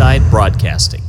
Brightside Broadcasting.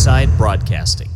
Eastside Broadcasting.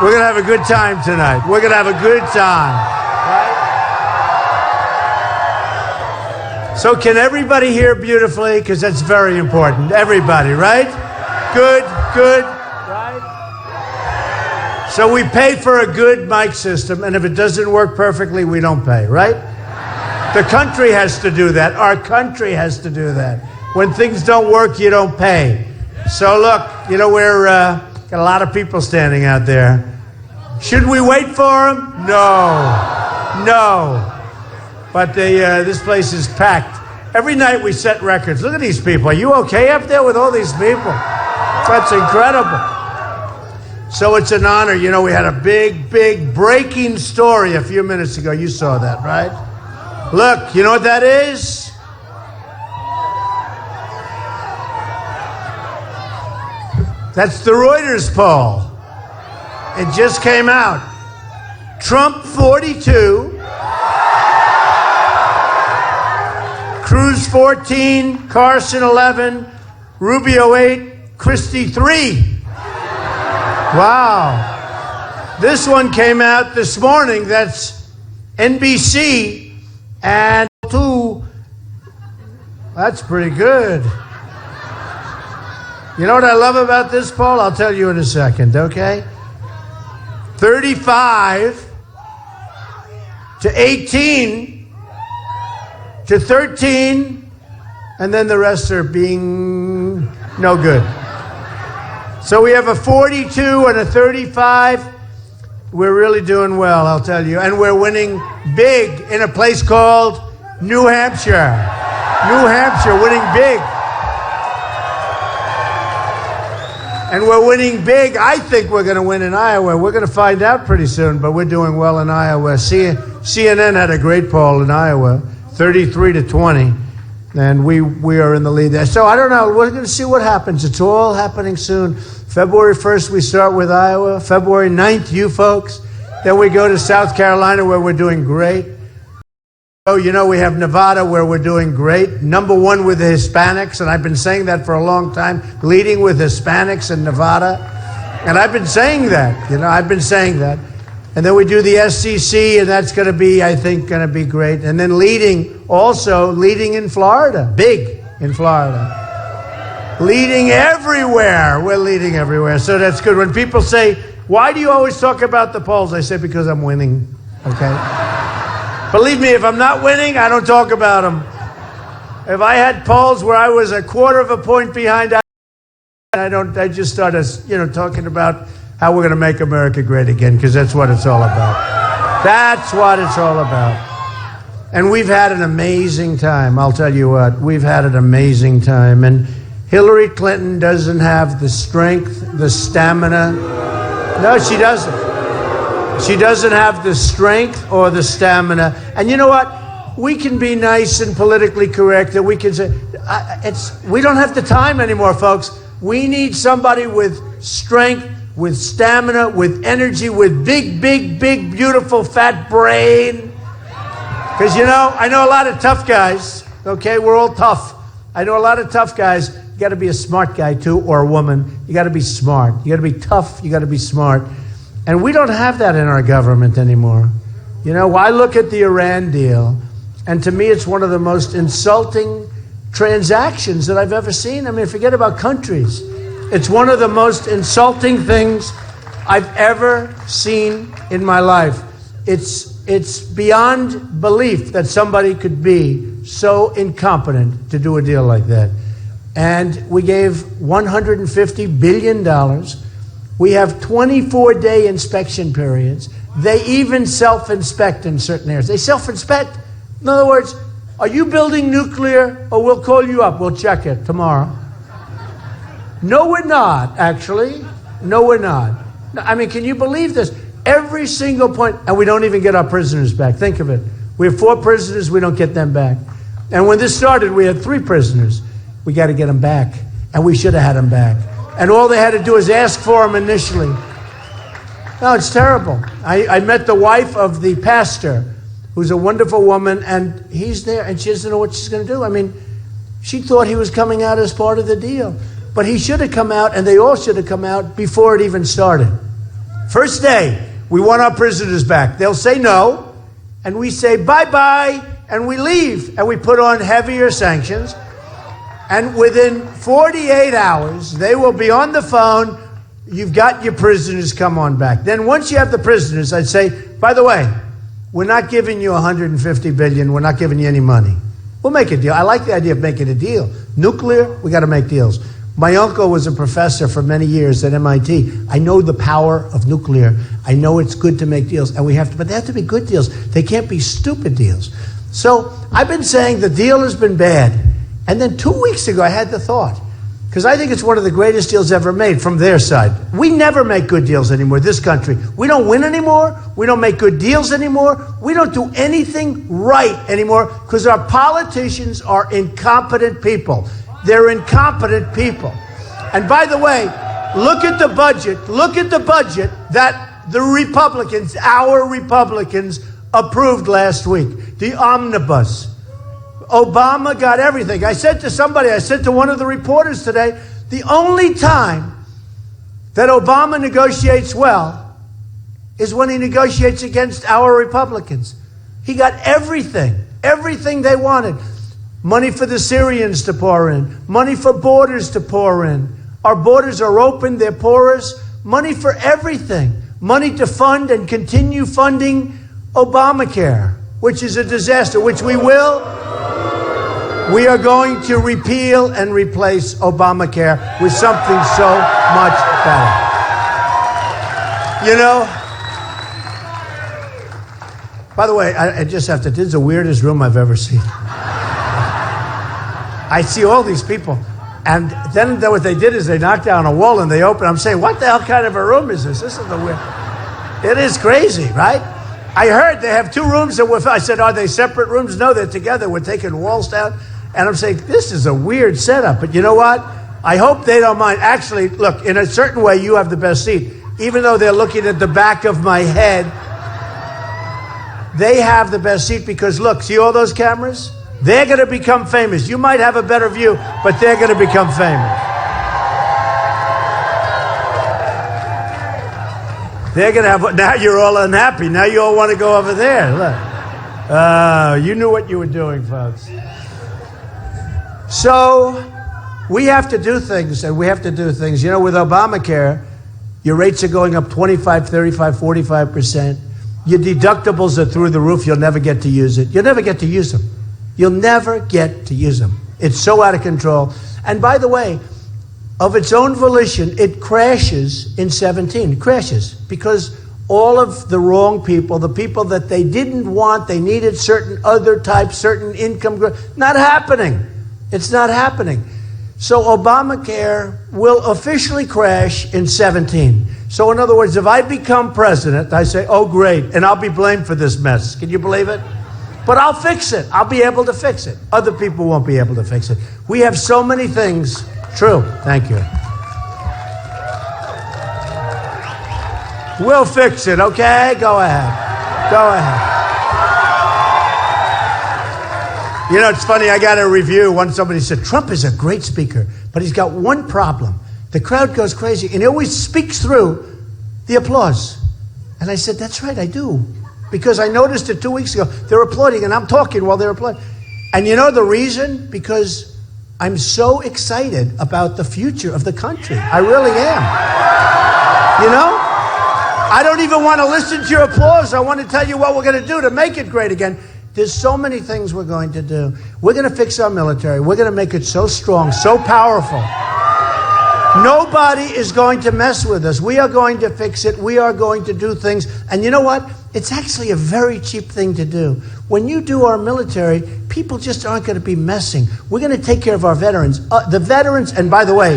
We're going to have a good time tonight. We're going to have a good time. Right? So can everybody hear beautifully? Because that's very important. Everybody, right? Good, good. Right? So we pay for a good mic system, and if it doesn't work perfectly, we don't pay, right? The country has to do that. Our country has to do that. When things don't work, you don't pay. So look, you know, we're got a lot of people standing out there. Should we wait for them? No. But this place is packed. Every night we set records. Look at these people. Are you okay up there with all these people? That's incredible. So it's an honor. You know, we had a big breaking story a few minutes ago. You saw that, right? Look, you know what that is? That's the Reuters poll. It just came out. Trump 42, Cruz 14, Carson 11, Rubio 8, Christie 3. Wow. This one came out this morning. That's NBC and 2. That's pretty good. You know what I love about this poll? I'll tell you in a second, okay? 35 to 18 to 13, and then the rest are being no good. So we have a 42 and a 35. We're really doing well, I'll tell you. And we're winning big in a place called New Hampshire. New Hampshire, winning big. And we're winning big. I think we're going to win in Iowa. We're going to find out pretty soon, but we're doing well in Iowa. CNN had a great poll in Iowa, 33 to 20, and we are in the lead there. So I don't know. We're going to see what happens. It's all happening soon. February 1st, we start with Iowa. February 9th, you folks. Then we go to South Carolina, where we're doing great. Oh, you know, we have Nevada, where we're doing great. Number one with the Hispanics, and I've been saying that for a long time, leading with Hispanics in Nevada. And I've been saying that, I've been saying that. And then we do the SEC, and that's going to be, I think, going to be great. And then leading in Florida, big in Florida. Leading everywhere. We're leading everywhere, so that's good. When people say, why do you always talk about the polls? I say, because I'm winning, okay? Believe me, if I'm not winning, I don't talk about them. If I had polls where I was a quarter of a point behind, I just started, talking about how we're going to make America great again, because that's what it's all about. That's what it's all about. And we've had an amazing time. I'll tell you what, we've had an amazing time. And Hillary Clinton doesn't have the strength, the stamina. No, she doesn't. She doesn't have the strength or the stamina. And you know what? We can be nice and politically correct, and we can say, we don't have the time anymore, folks. We need somebody with strength, with stamina, with energy, with big, beautiful, fat brain. Because, I know a lot of tough guys, okay? We're all tough. I know a lot of tough guys. You got to be a smart guy, too, or a woman. You got to be smart. You got to be tough. You got to be smart. And we don't have that in our government anymore. I look at the Iran deal, and to me it's one of the most insulting transactions that I've ever seen. I mean, forget about countries. It's one of the most insulting things I've ever seen in my life. It's beyond belief that somebody could be so incompetent to do a deal like that. And we gave $150 billion. We have 24-day inspection periods. They even self-inspect in certain areas. They self-inspect. In other words, are you building nuclear, or we'll call you up, we'll check it tomorrow? No, we're not, actually. No, we're not. I mean, can you believe this? Every single point, and we don't even get our prisoners back. Think of it. We have 4 prisoners, we don't get them back. And when this started, we had 3 prisoners. We got to get them back. And we should have had them back. And all they had to do is ask for them initially. No, it's terrible. I met the wife of the pastor, who's a wonderful woman, and he's there, and she doesn't know what she's going to do. I mean, she thought he was coming out as part of the deal. But he should have come out, and they all should have come out before it even started. First day, we want our prisoners back. They'll say no, and we say bye-bye, and we leave, and we put on heavier sanctions. And within 48 hours, they will be on the phone. You've got your prisoners, come on back. Then once you have the prisoners, I'd say, by the way, we're not giving you $150 billion. We're not giving you any money. We'll make a deal. I like the idea of making a deal. Nuclear, we got to make deals. My uncle was a professor for many years at MIT. I know the power of nuclear. I know it's good to make deals, and but they have to be good deals. They can't be stupid deals. So I've been saying the deal has been bad. And then 2 weeks ago, I had the thought, because I think it's one of the greatest deals ever made from their side. We never make good deals anymore, this country. We don't win anymore. We don't make good deals anymore. We don't do anything right anymore because our politicians are incompetent people. They're incompetent people. And by the way, look at the budget. Look at the budget that the Republicans, our Republicans, approved last week. The omnibus. Obama got everything. I said to one of the reporters today, the only time that Obama negotiates well is when he negotiates against our Republicans. He got everything they wanted. Money for the Syrians to pour in, money for borders to pour in. Our borders are open, they're porous. Money for everything. Money to fund and continue funding Obamacare, which is a disaster, which we will. We are going to repeal and replace Obamacare with something so much better. You know, by the way, I just have to, this is the weirdest room I've ever seen. I see all these people, and then what they did is they knocked down a wall and they opened. I'm saying, what the hell kind of a room is this? This is the weird. It is crazy, right? I heard they have 2 rooms that I said, are they separate rooms? No, they're together. We're taking walls down. And I'm saying, this is a weird setup. But you know what? I hope they don't mind. Actually, look, in a certain way, you have the best seat. Even though they're looking at the back of my head, they have the best seat because, look, see all those cameras? They're going to become famous. You might have a better view, but they're going to become famous. They're going to have, now you're all unhappy. Now you all want to go over there. Look. You knew what you were doing, folks. So we have to do things, and we have to do things. You know, with Obamacare, your rates are going up 25, 35, 45%. Your deductibles are through the roof. You'll never get to use it. You'll never get to use them. You'll never get to use them. It's so out of control. And by the way, of its own volition, it crashes in 17. It crashes because all of the wrong people, the people that they didn't want, they needed certain other types, certain income growth, not happening. It's not happening. So Obamacare will officially crash in 17. So in other words, if I become president, I say, oh, great, and I'll be blamed for this mess. Can you believe it? But I'll fix it. I'll be able to fix it. Other people won't be able to fix it. We have so many things. True. Thank you. We'll fix it, okay? Go ahead. Go ahead. You know, it's funny, I got a review. Once somebody said, Trump is a great speaker, but he's got one problem. The crowd goes crazy, and he always speaks through the applause. And I said, that's right, I do. Because I noticed it 2 weeks ago. They're applauding, and I'm talking while they're applauding. And you know the reason? Because I'm so excited about the future of the country. I really am. You know? I don't even want to listen to your applause. I want to tell you what we're going to do to make it great again. There's so many things we're going to do. We're going to fix our military. We're going to make it so strong, so powerful. Nobody is going to mess with us. We are going to fix it. We are going to do things. And you know what? It's actually a very cheap thing to do. When you do our military, people just aren't going to be messing. We're going to take care of our veterans. The veterans, and by the way,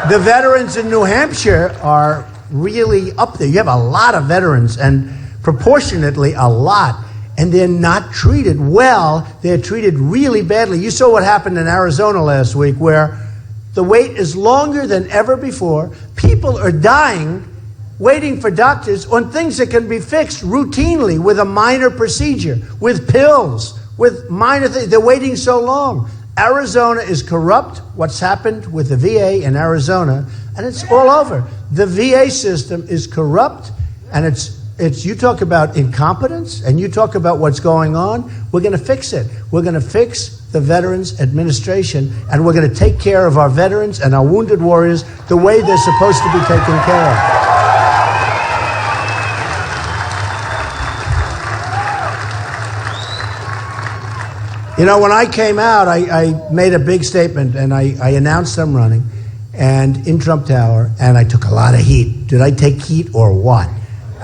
the veterans in New Hampshire are really up there. You have a lot of veterans, and proportionately a lot. and they're not treated well. They're treated really badly. You saw what happened in Arizona last week, where the wait is longer than ever before. People are dying waiting for doctors on things that can be fixed routinely with a minor procedure, with pills, with minor things. They're waiting so long. Arizona is corrupt. What's happened with the VA in Arizona, and it's all over. The VA system is corrupt, and it's you talk about incompetence, and you talk about what's going on. We're going to fix it. We're going to fix the Veterans Administration, and we're going to take care of our veterans and our wounded warriors the way they're supposed to be taken care of. You know, when I came out, I made a big statement, and I announced I'm running, and in Trump Tower, and I took a lot of heat. Did I take heat or what?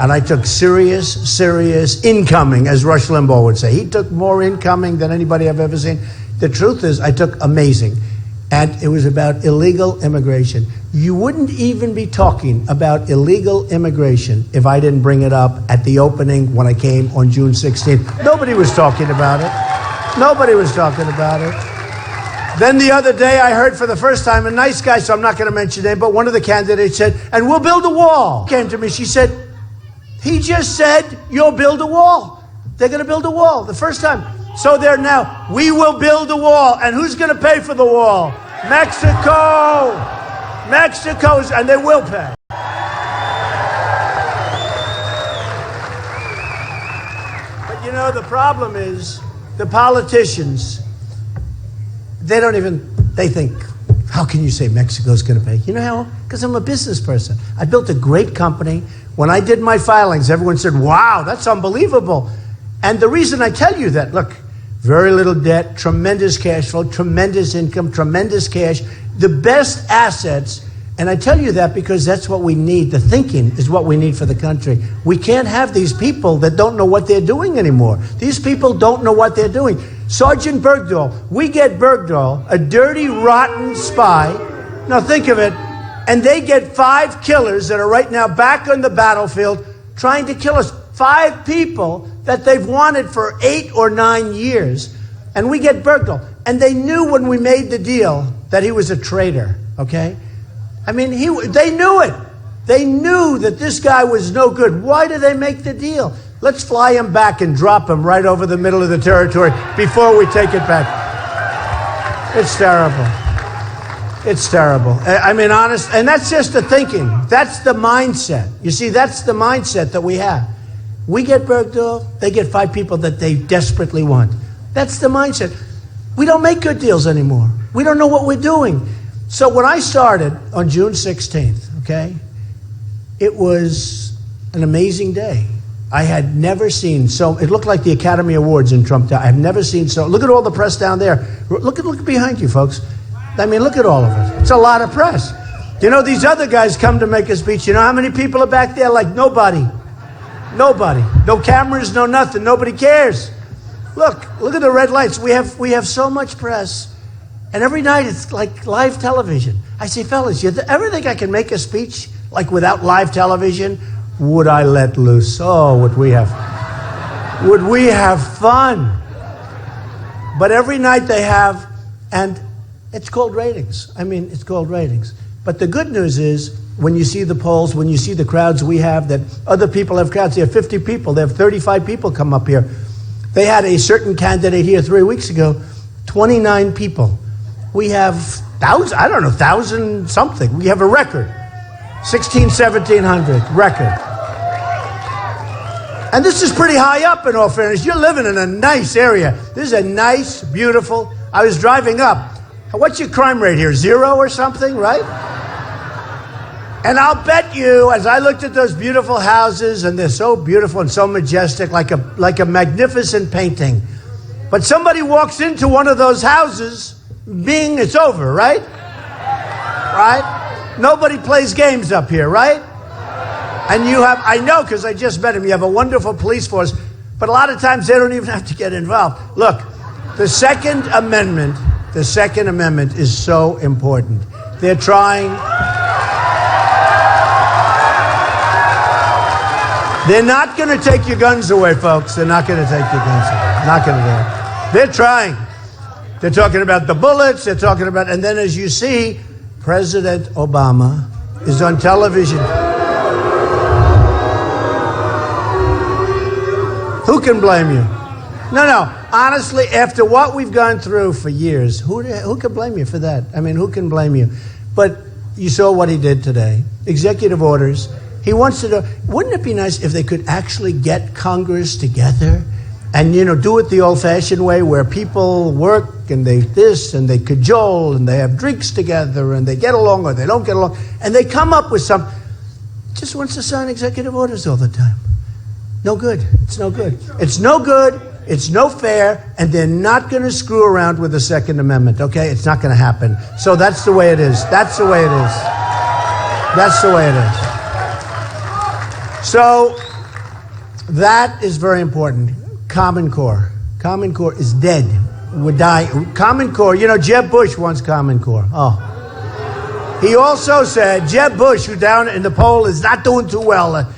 And I took serious incoming, as Rush Limbaugh would say. He took more incoming than anybody I've ever seen. The truth is, I took amazing. And it was about illegal immigration. You wouldn't even be talking about illegal immigration if I didn't bring it up at the opening when I came on June 16th. Nobody was talking about it. Nobody was talking about it. Then the other day, I heard for the first time, a nice guy, so I'm not going to mention his name, but one of the candidates said, and we'll build a wall. Came to me, she said, he just said, you'll build a wall. They're going to build a wall the first time. So they're now, we will build a wall. And who's going to pay for the wall? Mexico. Mexico's, and they will pay. But you know, the problem is, the politicians, they think, how can you say Mexico's going to pay? You know how? Because I'm a business person. I built a great company. When I did my filings, everyone said, wow, that's unbelievable. And the reason I tell you that, look, very little debt, tremendous cash flow, tremendous income, tremendous cash, the best assets. And I tell you that because that's what we need. The thinking is what we need for the country. We can't have these people that don't know what they're doing anymore. These people don't know what they're doing. Sergeant Bergdahl, we get Bergdahl, a dirty, rotten spy. Now think of it. And they get 5 killers that are right now back on the battlefield trying to kill us. 5 people that they've wanted for 8 or 9 years. And we get Bergdahl. And they knew when we made the deal that he was a traitor, okay? I mean, they knew it. They knew that this guy was no good. Why did they make the deal? Let's fly him back and drop him right over the middle of the territory before we take it back. It's terrible. It's terrible. I mean, honest, and that's just the thinking. That's the mindset. You see, that's the mindset that we have. We get Bergdahl, they get 5 people that they desperately want. That's the mindset. We don't make good deals anymore. We don't know what we're doing. So when I started on June 16th, okay, it was an amazing day. I had never seen so, it looked like the Academy Awards in Trump Tower. I've never seen so, look at all the press down there. Look behind you, folks. I mean, look at all of it. It's a lot of press. You know, these other guys come to make a speech. You know how many people are back there? Like nobody. Nobody. No cameras, no nothing. Nobody cares. Look at the red lights. We have so much press. And every night it's like live television. I say, fellas, you ever think I can make a speech like without live television? Would I let loose? Oh, would we have fun? But every night they have, and it's called ratings. I mean, it's called ratings. But the good news is, when you see the polls, when you see the crowds we have, that other people have crowds, they have 50 people, they have 35 people come up here. They had a certain candidate here 3 weeks ago, 29 people. We have 1,000 something. We have a record. 1,1700 record. And this is pretty high up, in all fairness. You're living in a nice area. This is a nice, beautiful, I was driving up. What's your crime rate here? 0 or something, right? And I'll bet you, as I looked at those beautiful houses, and they're so beautiful and so majestic, like a magnificent painting. But somebody walks into one of those houses, bing, it's over, right? Right? Nobody plays games up here, right? And you have, I know because I just met him, you have a wonderful police force, but a lot of times they don't even have to get involved. Look, the Second Amendment is so important. They're trying. They're not going to take your guns away, folks. They're not going to take your guns away. Not going to do it. They're trying. They're talking about the bullets. They're talking about, and then as you see, President Obama is on television. Who can blame you? No. Honestly, after what we've gone through for years, who can blame you for that? I mean, who can blame you? But you saw what he did today. Executive orders. He wants to do. Wouldn't it be nice if they could actually get Congress together and, do it the old-fashioned way where people work and they this and they cajole and they have drinks together and they get along or they don't get along and they come up with some. Just wants to sign executive orders all the time. No good. It's no good. It's no good. It's no fair, and they're not going to screw around with the Second Amendment, okay? It's not going to happen. So that's the way it is. That's the way it is. That's the way it is. So that is very important. Common Core. Common Core is dead. Would die. Common Core, Jeb Bush wants Common Core. Oh. He also said, Jeb Bush, who down in the poll is not doing too well,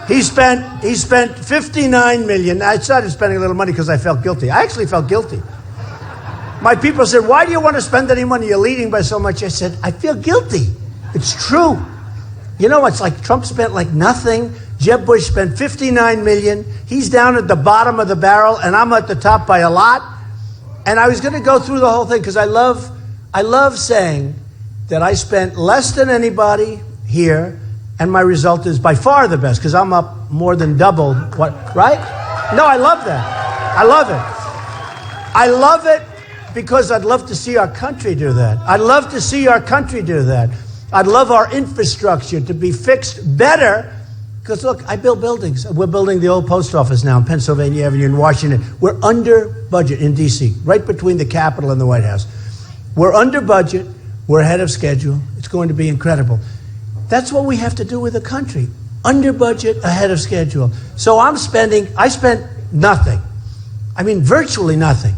He spent $59 million. I started spending a little money because I felt guilty. I actually felt guilty. My people said, why do you want to spend any money? You're leading by so much. I said, I feel guilty. It's true. It's like Trump spent like nothing. Jeb Bush spent $59 million. He's down at the bottom of the barrel, and I'm at the top by a lot. And I was going to go through the whole thing because I love saying that I spent less than anybody here. And my result is by far the best because I'm up more than double what, right? No, I love that. I love it. I love it because I'd love to see our country do that. I'd love to see our country do that. I'd love our infrastructure to be fixed better because, look, I build buildings. We're building the old post office now in Pennsylvania Avenue in Washington. We're under budget in D.C., right between the Capitol and the White House. We're under budget. We're ahead of schedule. It's going to be incredible. That's what we have to do with the country. Under budget, ahead of schedule. So I spent nothing. I mean, virtually nothing.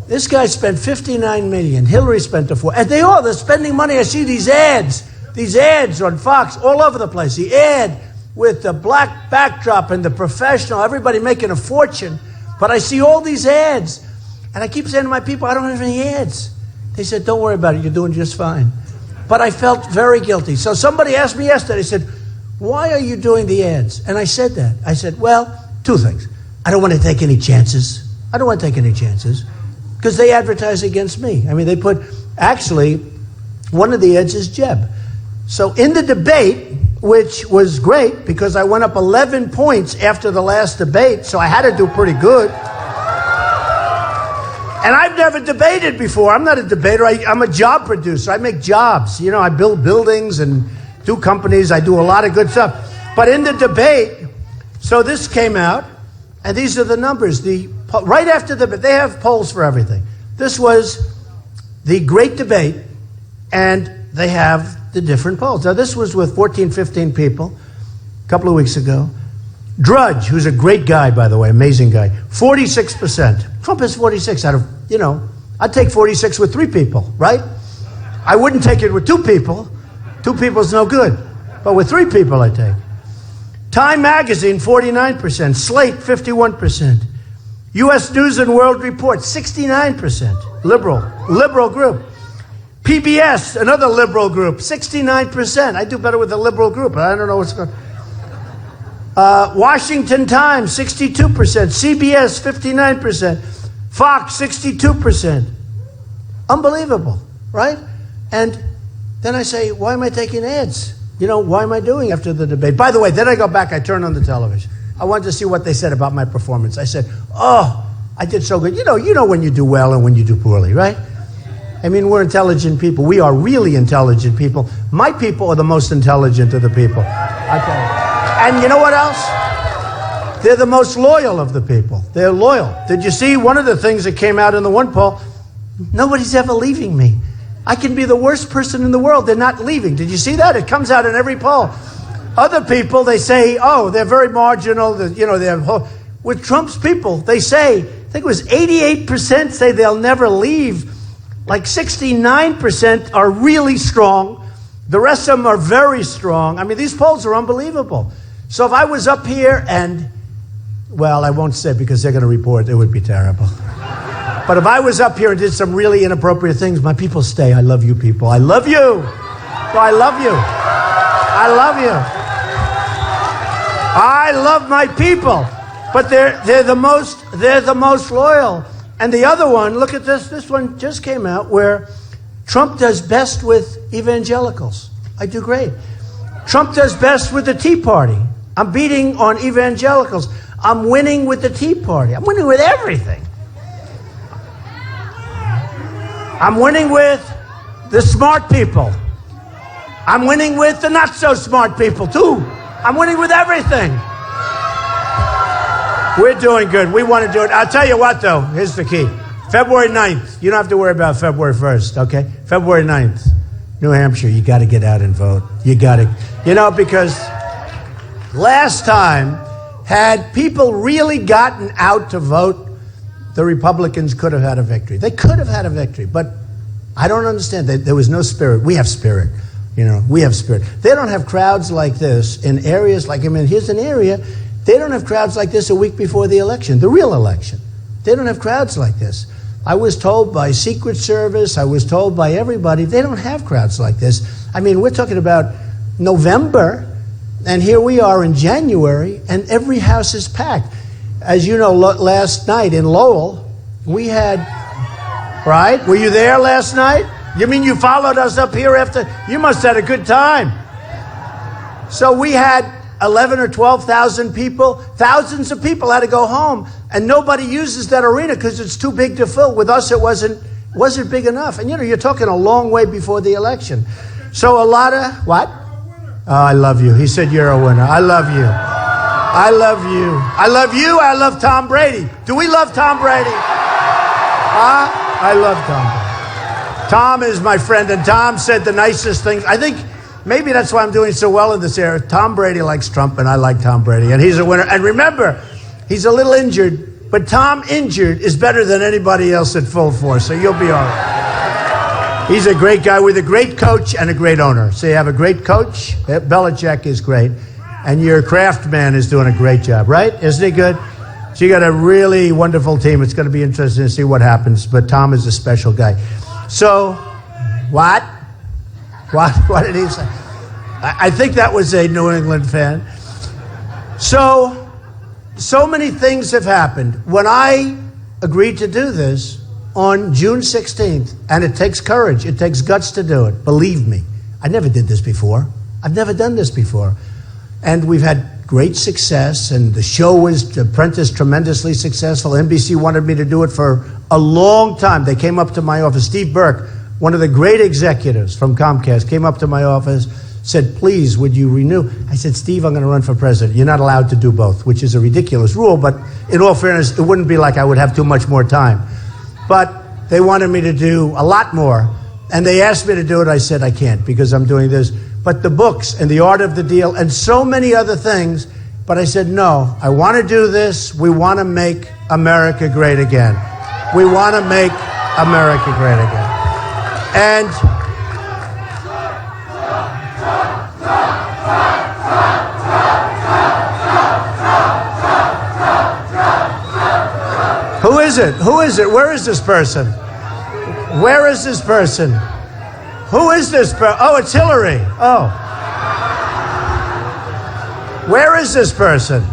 This guy spent $59 million. Hillary spent $4. And they're spending money. I see these ads on Fox all over the place. The ad with the black backdrop and the professional, everybody making a fortune. But I see all these ads. And I keep saying to my people, I don't have any ads. They said, don't worry about it. You're doing just fine. But I felt very guilty. So somebody asked me yesterday, said, why are you doing the ads? And I said that. I said, well, two things. I don't want to take any chances. I don't want to take any chances because they advertise against me. I mean, they put, actually, one of the ads is Jeb. So in the debate, which was great because I went up 11 points after the last debate, so I had to do pretty good. And I've never debated before. I'm not a debater. I'm a job producer. I make jobs. I build buildings and do companies. I do a lot of good stuff. But in the debate, so this came out, and these are the numbers. Right after the debate, they have polls for everything. This was the great debate, and they have the different polls. Now, this was with 14, 15 people a couple of weeks ago. Drudge, who's a great guy, by the way, amazing guy, 46%. Trump has 46 out of, I'd take 46 with 3 people, right? I wouldn't take it with 2 people. 2 people is no good. But with 3 people, I take. Time Magazine, 49%. Slate, 51%. U.S. News and World Report, 69%. Liberal group. PBS, another liberal group, 69%. I do better with a liberal group. I don't know what's going on. Washington Times, 62%. CBS, 59%. Fox, 62%. Unbelievable, right? And then I say, why am I taking ads? Why am I doing after the debate? By the way, then I go back, I turn on the television. I wanted to see what they said about my performance. I said, I did so good. You know when you do well and when you do poorly, right? I mean, we're intelligent people. We are really intelligent people. My people are the most intelligent of the people. I tell you. And you know what else? They're the most loyal of the people. They're loyal. Did you see one of the things that came out in the one poll? Nobody's ever leaving me. I can be the worst person in the world. They're not leaving. Did you see that? It comes out in every poll. Other people, they say, they're very marginal. With Trump's people, they say, I think it was 88% say they'll never leave. Like 69% are really strong. The rest of them are very strong. I mean, these polls are unbelievable. So if I was up here and, well, I won't say because they're going to report, it would be terrible. But if I was up here and did some really inappropriate things, my people stay. I love you people. I love you. So I love you. I love you. I love my people. But they're the most loyal. And the other one, look at this. This one just came out where Trump does best with evangelicals. I do great. Trump does best with the Tea Party. I'm beating on evangelicals. I'm winning with the Tea Party. I'm winning with everything. I'm winning with the smart people. I'm winning with the not so smart people too. I'm winning with everything. We're doing good. We want to do it. I'll tell you what, though. Here's the key. February 9th. You don't have to worry about February 1st, okay? February 9th. New Hampshire, you got to get out and vote. You got to. You know, because last time, had people really gotten out to vote, the Republicans could have had a victory. They could have had a victory, but I don't understand. There was no spirit. We have spirit. You know, we have spirit. They don't have crowds like this in areas like, I mean, here's an area. They don't have crowds like this a week before the election, the real election. They don't have crowds like this. I was told by Secret Service, I was told by everybody, they don't have crowds like this. I mean, we're talking about November, and here we are in January, and every house is packed. As you know, last night in Lowell, we had, right? Were you there last night? You mean you followed us up here after? You must have had a good time. So we had 11 or 12,000 people. Thousands of people had to go home, and nobody uses that arena because it's too big to fill. With us, it wasn't big enough. And you know, you're talking a long way before the election. So a lot of what? Oh, I love you. He said you're a winner. I love you. I love you. I love you. I love Tom Brady. Do we love Tom Brady? I love Tom Brady. Tom is my friend, and Tom said the nicest things. I think maybe that's why I'm doing so well in this area. Tom Brady likes Trump, and I like Tom Brady, and he's a winner. And remember, he's a little injured, but Tom injured is better than anybody else at full force, so you'll be all right. He's a great guy with a great coach and a great owner. So you have a great coach. Belichick is great, and your Kraft man is doing a great job, right? Isn't he good? So you got a really wonderful team. It's going to be interesting to see what happens, but Tom is a special guy. So, what? What did he say? I think that was a New England fan. So many things have happened. When I agreed to do this on June 16th, and it takes courage, it takes guts to do it, believe me. I never did this before. I've never done this before. And we've had great success, and the show was, Apprentice, tremendously successful. NBC wanted me to do it for a long time. They came up to my office. Steve Burke, one of the great executives from Comcast, came up to my office, said, please, would you renew? I said, Steve, I'm going to run for president. You're not allowed to do both, which is a ridiculous rule, but in all fairness, it wouldn't be like I would have too much more time. But they wanted me to do a lot more, and they asked me to do it. I said, I can't, because I'm doing this. But the books and the art of the deal and so many other things, but I said, no, I want to do this. We want to make America great again. We want to make America great again. And who is it? Who is it? Where is this person? Where is this person? Who is this person? Oh, it's Hillary. Oh. Where is this person?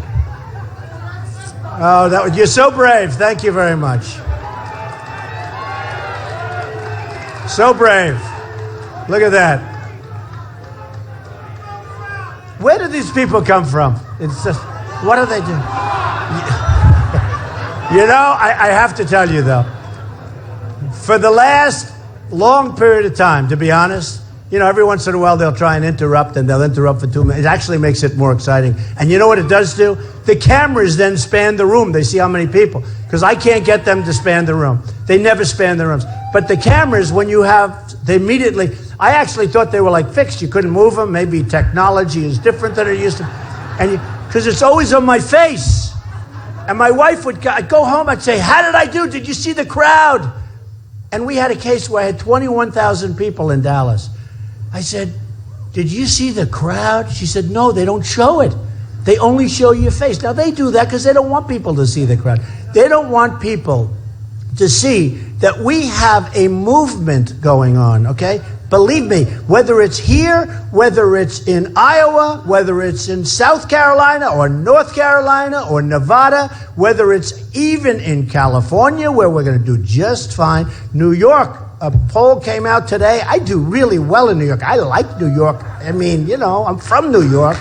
Oh, you're so brave. Thank you very much. So brave. Look at that. Where do these people come from? It's just, what do they do? You know, I have to tell you, though, for the last long period of time, to be honest, you know, every once in a while they'll try and interrupt, and they'll interrupt for 2 minutes. It actually makes it more exciting. And you know what it does do? The cameras then span the room. They see how many people, because I can't get them to span the room. They never span the rooms. But the cameras, when you have, they immediately, I actually thought they were like fixed. You couldn't move them. Maybe technology is different than it used to. And because it's always on my face. And my wife would go home, I'd say, how did I do? Did you see the crowd? And we had a case where I had 21,000 people in Dallas. I said, did you see the crowd? She said, no, they don't show it. They only show your face. Now, they do that because they don't want people to see the crowd. They don't want people to see that we have a movement going on, okay? Believe me, whether it's here, whether it's in Iowa, whether it's in South Carolina or North Carolina or Nevada, whether it's even in California, where we're going to do just fine. New York, a poll came out today. I do really well in New York. I like New York. I mean, you know, I'm from New York.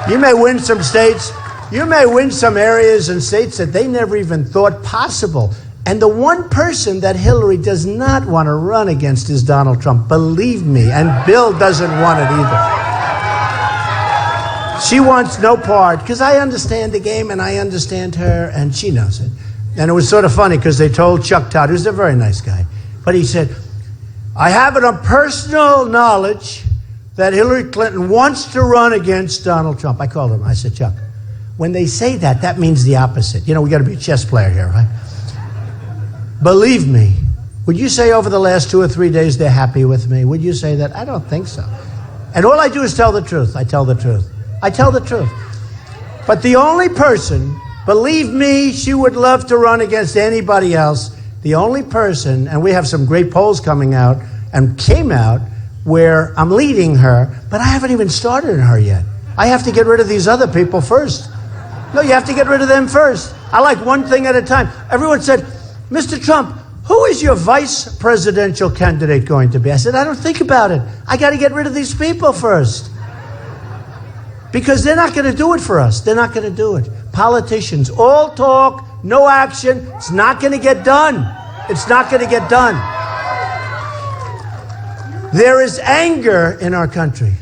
You may win some states. You may win some areas and states that they never even thought possible. And the one person that Hillary does not want to run against is Donald Trump. Believe me. And Bill doesn't want it either. She wants no part, because I understand the game and I understand her, and she knows it. And it was sort of funny because they told Chuck Todd, who's a very nice guy, but he said, I have it on personal knowledge that Hillary Clinton wants to run against Donald Trump. I called him. I said, Chuck, when they say that, that means the opposite. You know, we got to be a chess player here, right? Believe me, would you say over the last 2 or 3 days they're happy with me? Would you say that? I don't think so. And all I do is tell the truth. I tell the truth. I tell the truth. But the only person, believe me, she would love to run against anybody else. The only person, and we have some great polls coming out and came out where I'm leading her, but I haven't even started her yet. I have to get rid of these other people first. No, you have to get rid of them first. I like one thing at a time. Everyone said, Mr. Trump, who is your vice presidential candidate going to be? I said, I don't think about it. I got to get rid of these people first. Because they're not going to do it for us. They're not going to do it. Politicians, all talk, no action. It's not going to get done. It's not going to get done. There is anger in our country.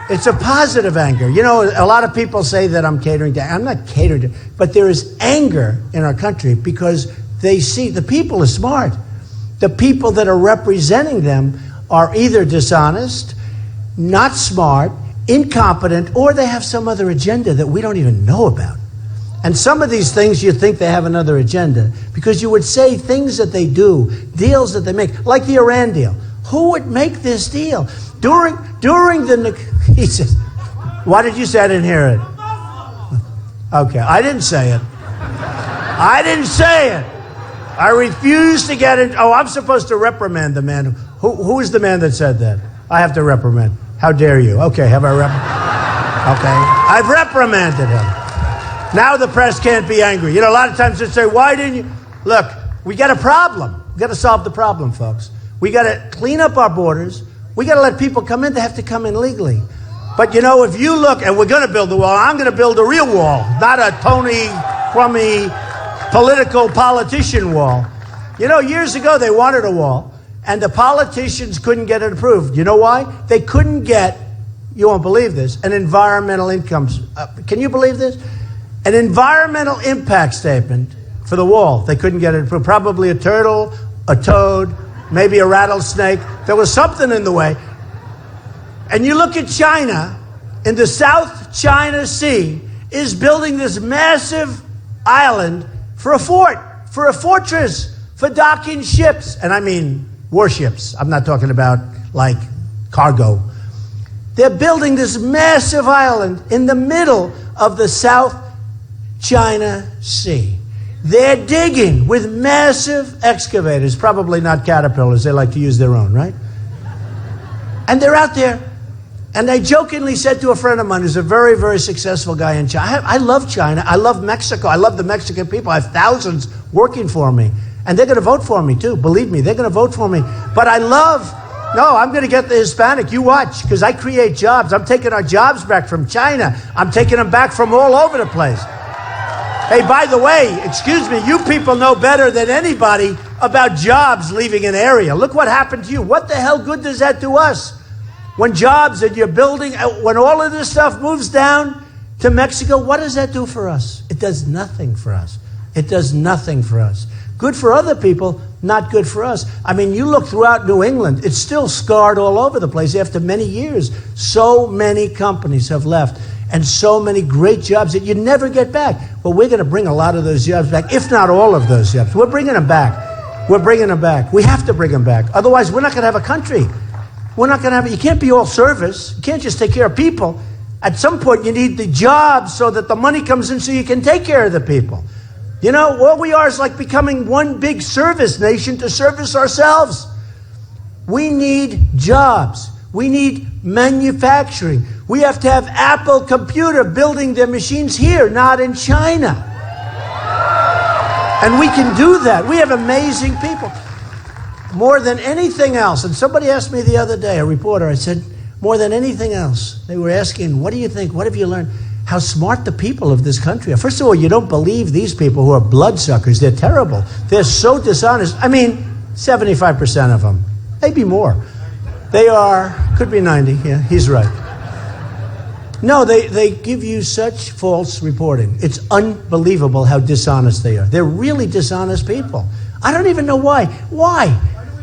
It's a positive anger. You know, a lot of people say that I'm catering to. I'm not catering to, but there is anger in our country because they see the people are smart. The people that are representing them are either dishonest, not smart, incompetent, or they have some other agenda that we don't even know about. And some of these things you think they have another agenda because you would say things that they do, deals that they make, like the Iran deal. Who would make this deal? During the, he says, why did you say I didn't hear it? Okay, I didn't say it. I didn't say it. I refuse to get it. Oh, I'm supposed to reprimand the man. Who is the man that said that? I have to reprimand. How dare you? Okay, have I Okay, I've reprimanded him. Now the press can't be angry. You know, a lot of times they say, why didn't you? Look, we got a problem. We got to solve the problem, folks. We got to clean up our borders. We got to let people come in. They have to come in legally. But, you know, if you look, and we're going to build the wall, I'm going to build a real wall, not a Tony crummy politician wall. You know, years ago they wanted a wall, and the politicians couldn't get it approved. You know why? They couldn't get, you won't believe this, an environmental income. Can you believe this? An environmental impact statement for the wall. They couldn't get it approved. Probably a turtle, a toad, maybe a rattlesnake. There was something in the way. And you look at China, in the South China Sea, is building this massive island for a fort, for a fortress, for docking ships. And I mean warships. I'm not talking about like cargo. They're building this massive island in the middle of the South China Sea. They're digging with massive excavators, probably not caterpillars. They like to use their own, right? And they're out there. And I jokingly said to a friend of mine who's a very, very successful guy in China, I love China. I love Mexico. I love the Mexican people. I have thousands working for me. And they're going to vote for me, too. Believe me, they're going to vote for me. But I love, no, I'm going to get the Hispanic. You watch, because I create jobs. I'm taking our jobs back from China. I'm taking them back from all over the place. Hey, by the way, excuse me, you people know better than anybody about jobs leaving an area. Look what happened to you. What the hell good does that do us? When jobs that you're building, when all of this stuff moves down to Mexico, what does that do for us? It does nothing for us. It does nothing for us. Good for other people, not good for us. I mean, you look throughout New England, it's still scarred all over the place after many years. So many companies have left and so many great jobs that you never get back. Well, we're going to bring a lot of those jobs back, if not all of those jobs. We're bringing them back. We're bringing them back. We have to bring them back. Otherwise, we're not going to have a country. We're not going to have it. You can't be all service. You can't just take care of people At some point, you need the jobs so that the money comes in so you can take care of the people. You know, all we are is like becoming one big service nation to service ourselves. We need jobs. We need manufacturing. We have to have Apple Computer building their machines here, not in China. And we can do that. We have amazing people. More than anything else, and somebody asked me the other day, a reporter, I said, more than anything else, they were asking, what do you think? What have you learned? How smart the people of this country are. First of all, you don't believe these people who are bloodsuckers. They're terrible. They're so dishonest. I mean, 75% of them, maybe more. They are, could be 90, yeah, he's right. No, they give you such false reporting. It's unbelievable how dishonest they are. They're really dishonest people. I don't even know why. Why?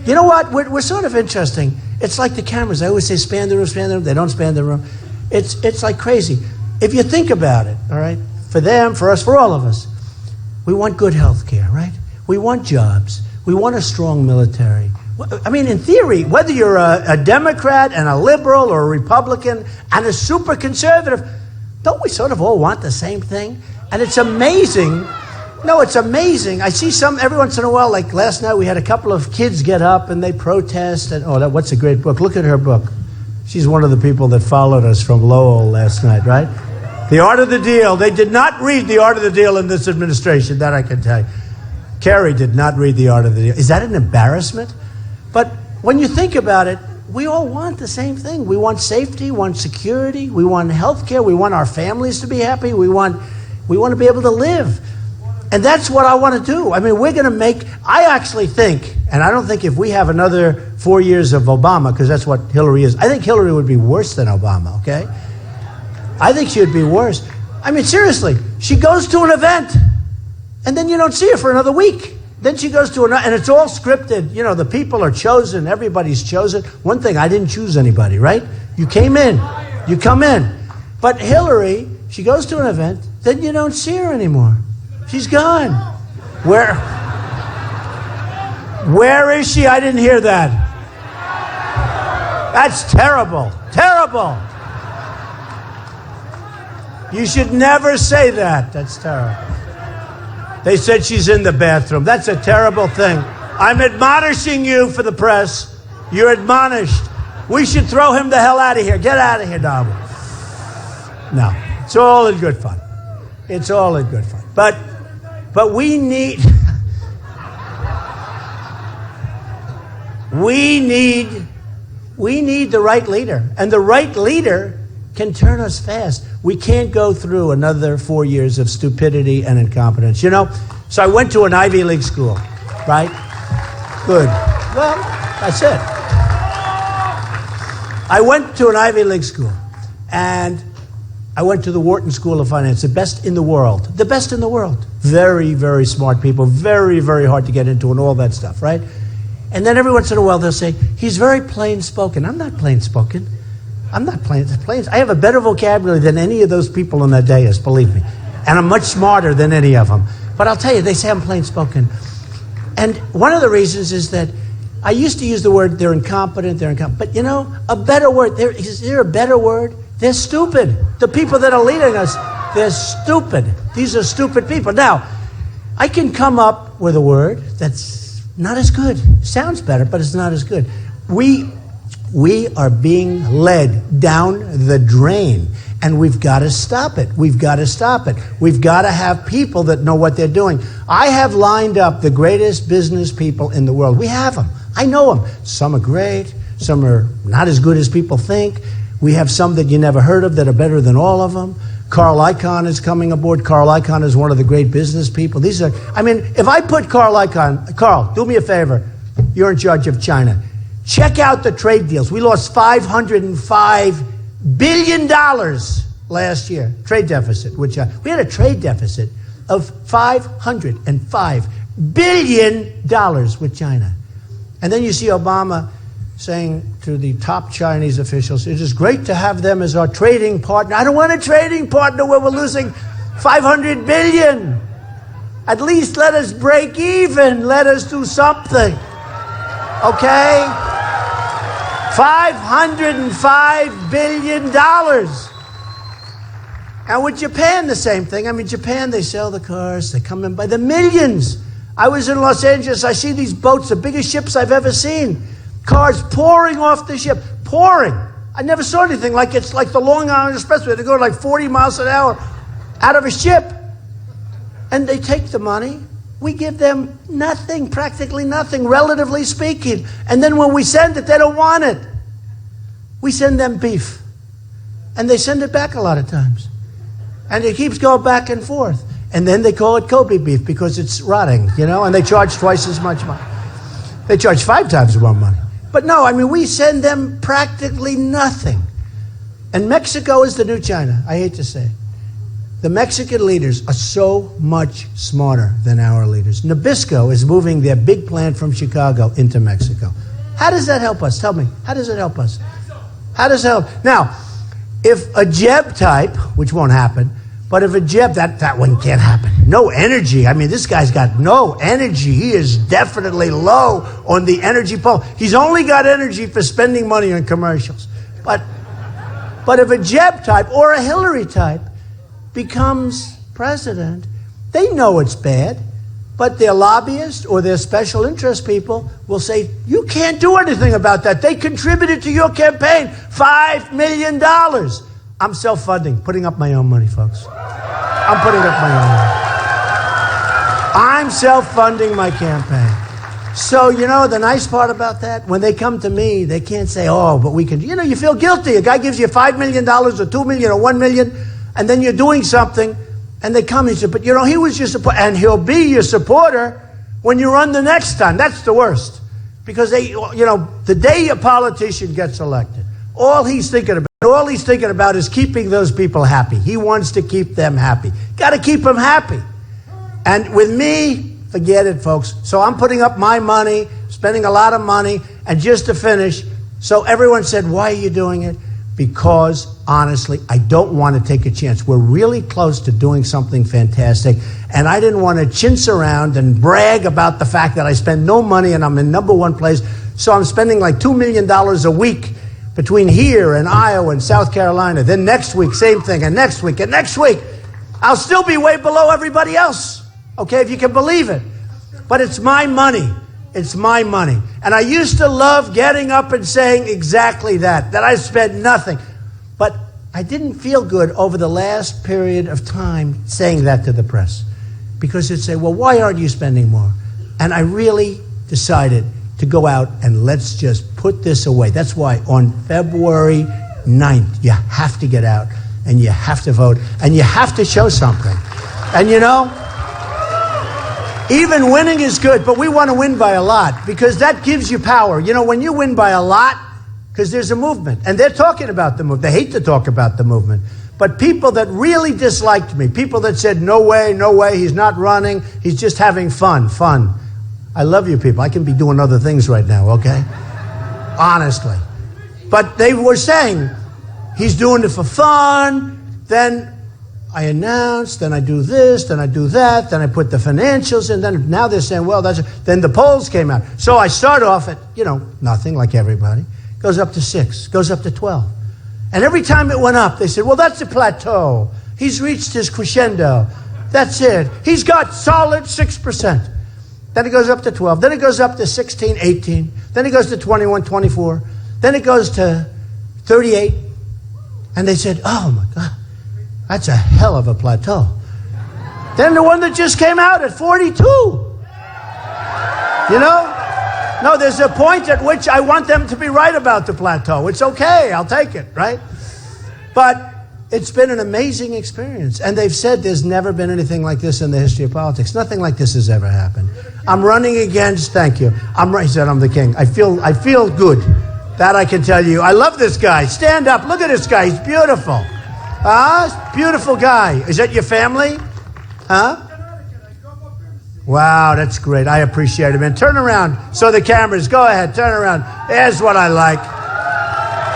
You know what? We're sort of interesting. It's like the cameras. I always say span the room, span the room. They don't span the room. It's like crazy. If you think about it, all right, for them, for us, for all of us, we want good health care, right? We want jobs. We want a strong military. I mean, in theory, whether you're a Democrat and a liberal or a Republican and a super conservative, don't we sort of all want the same thing? And it's amazing. No, it's amazing. I see some every once in a while, like last night we had a couple of kids get up and they protest. And what's a great book? Look at her book. She's one of the people that followed us from Lowell last night, right? The Art of the Deal. They did not read The Art of the Deal in this administration, that I can tell you. Kerry did not read The Art of the Deal. Is that an embarrassment? But when you think about it, we all want the same thing. We want safety, we want security, we want health care, we want our families to be happy, we want to be able to live. And that's what I want to do. I mean, I actually think, and I don't think if we have another 4 years of Obama, because that's what Hillary is, I think Hillary would be worse than Obama, okay? I think she would be worse. I mean, seriously, she goes to an event, and then you don't see her for another week. Then she goes to another, and it's all scripted. You know, the people are chosen, everybody's chosen. One thing, I didn't choose anybody, right? You came in, you come in. But Hillary, she goes to an event, then you don't see her anymore. She's gone. Where is she? I didn't hear that. That's terrible. Terrible. You should never say that. That's terrible. They said she's in the bathroom. That's a terrible thing. I'm admonishing you for the press. You're admonished. We should throw him the hell out of here. Get out of here, Donald. No, it's all in good fun. It's all in good fun. But we need the right leader. And the right leader can turn us fast. We can't go through another 4 years of stupidity and incompetence. You know, so I went to an Ivy League school, right? Good. Well, that's it. I went to an Ivy League school, and I went to the Wharton School of Finance, the best in the world. The best in the world. Very, very smart people, very, very hard to get into and all that stuff, right? And then every once in a while they'll say, he's very plain-spoken. I'm not plain-spoken. I'm not plain. I have a better vocabulary than any of those people on that dais, believe me. And I'm much smarter than any of them. But I'll tell you, they say I'm plain-spoken. And one of the reasons is that I used to use the word they're incompetent. But you know, a better word, is there a better word? They're stupid. The people that are leading us, they're stupid. These are stupid people. Now, I can come up with a word that's not as good. Sounds better, but it's not as good. We are being led down the drain, and we've got to stop it. We've got to stop it. We've got to have people that know what they're doing. I have lined up the greatest business people in the world. We have them. I know them. Some are great. Some are not as good as people think. We have some that you never heard of that are better than all of them. Carl Icahn is coming aboard. Carl Icahn is one of the great business people. If I put Carl, do me a favor. You're in charge of China. Check out the trade deals. We lost $505 billion last year. Trade deficit. We had a trade deficit of $505 billion with China. And then you see Obama saying to the top Chinese officials, it is great to have them as our trading partner. I don't want a trading partner where we're losing $500 billion. At least let us break even. Let us do something. Okay? $505 billion. And with Japan, the same thing. I mean, Japan, they sell the cars. They come in by the millions. I was in Los Angeles. I see these boats, the biggest ships I've ever seen. Cars pouring off the ship. Pouring. I never saw anything like it's like the Long Island Expressway. They go like 40 miles an hour out of a ship. And they take the money. We give them nothing, practically nothing, relatively speaking. And then when we send it, they don't want it. We send them beef. And they send it back a lot of times. And it keeps going back and forth. And then they call it Kobe beef because it's rotting, you know, and they charge twice as much money. They charge 5 times more money. But no, I mean, we send them practically nothing. And Mexico is the new China, I hate to say it. The Mexican leaders are so much smarter than our leaders. Nabisco is moving their big plant from Chicago into Mexico. How does that help us? Tell me, how does it help us? How does it help? Now, if a Jeb type, which won't happen, but if a Jeb, that one can't happen. No energy. I mean, this guy's got no energy. He is definitely low on the energy pole. He's only got energy for spending money on commercials. But if a Jeb type or a Hillary type becomes president, they know it's bad, but their lobbyists or their special interest people will say, you can't do anything about that. They contributed to your campaign $5 million. I'm self-funding, putting up my own money, folks. I'm putting up my own money. I'm self-funding my campaign. So, you know, the nice part about that, when they come to me, they can't say, oh, but we can, you know, you feel guilty. A guy gives you $5 million or $2 million or $1 million, and then you're doing something, and they come and say, but, you know, he was your supporter, and he'll be your supporter when you run the next time. That's the worst. Because they, you know, the day a politician gets elected, all he's thinking about is keeping those people happy. He wants to keep them happy. Got to keep them happy. And with me, forget it, folks. So I'm putting up my money, spending a lot of money, and just to finish, so everyone said, why are you doing it? Because, honestly, I don't want to take a chance. We're really close to doing something fantastic, and I didn't want to chintz around and brag about the fact that I spend no money and I'm in #1 place. So I'm spending like $2 million a week between here and Iowa and South Carolina. Then next week, same thing, and next week, and next week. I'll still be way below everybody else, okay, if you can believe it. But it's my money. It's my money. And I used to love getting up and saying exactly that I spent nothing. But I didn't feel good over the last period of time saying that to the press. Because they'd say, well, why aren't you spending more? And I really decided to go out and let's just put this away. That's why on February 9th, you have to get out and you have to vote and you have to show something. And you know, even winning is good, but we want to win by a lot because that gives you power. You know, when you win by a lot, because there's a movement, and they're talking about the movement. They hate to talk about the movement. But people that really disliked me, people that said, no way, he's not running, he's just having fun. I love you people. I can be doing other things right now, okay? Honestly. But they were saying, he's doing it for fun, then I announce, then I do this, then I do that, then I put the financials in, then now they're saying, well, then the polls came out. So I start off at, you know, nothing like everybody. Goes up to 6, goes up to 12. And every time it went up, they said, well, that's a plateau. He's reached his crescendo. That's it. He's got solid 6%. Then it goes up to 12. Then it goes up to 16, 18. Then it goes to 21, 24. Then it goes to 38. And they said, oh, my God. That's a hell of a plateau. Then the one that just came out at 42. You know? No, there's a point at which I want them to be right about the plateau. It's okay. I'll take it, right? But it's been an amazing experience. And they've said there's never been anything like this in the history of politics. Nothing like this has ever happened. I'm running against, thank you. He said I'm the king. I feel good. That I can tell you. I love this guy. Stand up. Look at this guy. He's beautiful. Beautiful guy. Is that your family? Huh? Wow, that's great. I appreciate it, man. Turn around so the cameras, go ahead, turn around. There's what I like.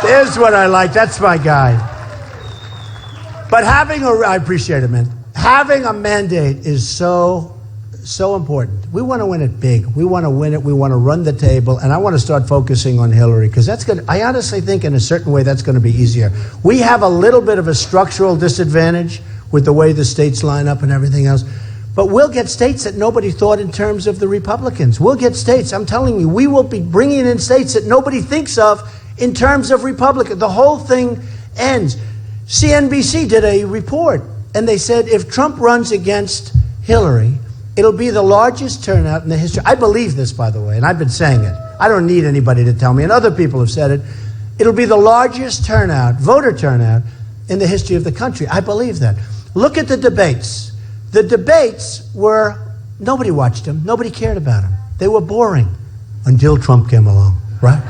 There's what I like. That's my guy. But I appreciate it, man. Having a mandate is so so important. We want to win it big. We want to win it. We want to run the table. And I want to start focusing on Hillary because I honestly think in a certain way that's going to be easier. We have a little bit of a structural disadvantage with the way the states line up and everything else. But we'll get states that nobody thought in terms of the Republicans. We'll get states, I'm telling you, we will be bringing in states that nobody thinks of in terms of Republican. The whole thing ends. CNBC did a report, and they said if Trump runs against Hillary, it'll be the largest turnout in the history. I believe this, by the way, and I've been saying it. I don't need anybody to tell me, and other people have said it. It'll be the largest turnout, voter turnout, in the history of the country. I believe that. Look at the debates. The debates were, nobody watched them. Nobody cared about them. They were boring until Trump came along, right?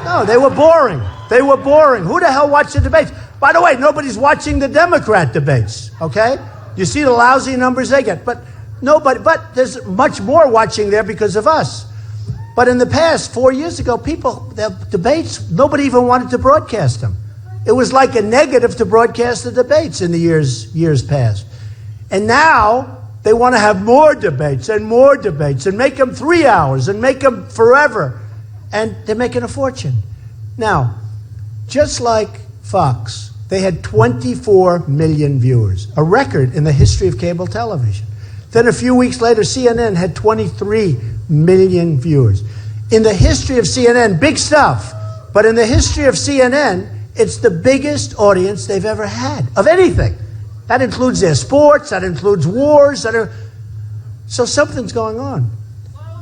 No, they were boring. They were boring. Who the hell watched the debates? By the way, nobody's watching the Democrat debates, okay? You see the lousy numbers they get. But there's much more watching there because of us. But in the past, 4 years ago, the debates, nobody even wanted to broadcast them. It was like a negative to broadcast the debates in the years past. And now they want to have more debates and make them 3 hours and make them forever. And they're making a fortune. Now, just like Fox, they had 24 million viewers, a record in the history of cable television. Then a few weeks later, CNN had 23 million viewers. In the history of CNN, big stuff, but in the history of CNN, it's the biggest audience they've ever had of anything. That includes their sports, that includes wars. So something's going on.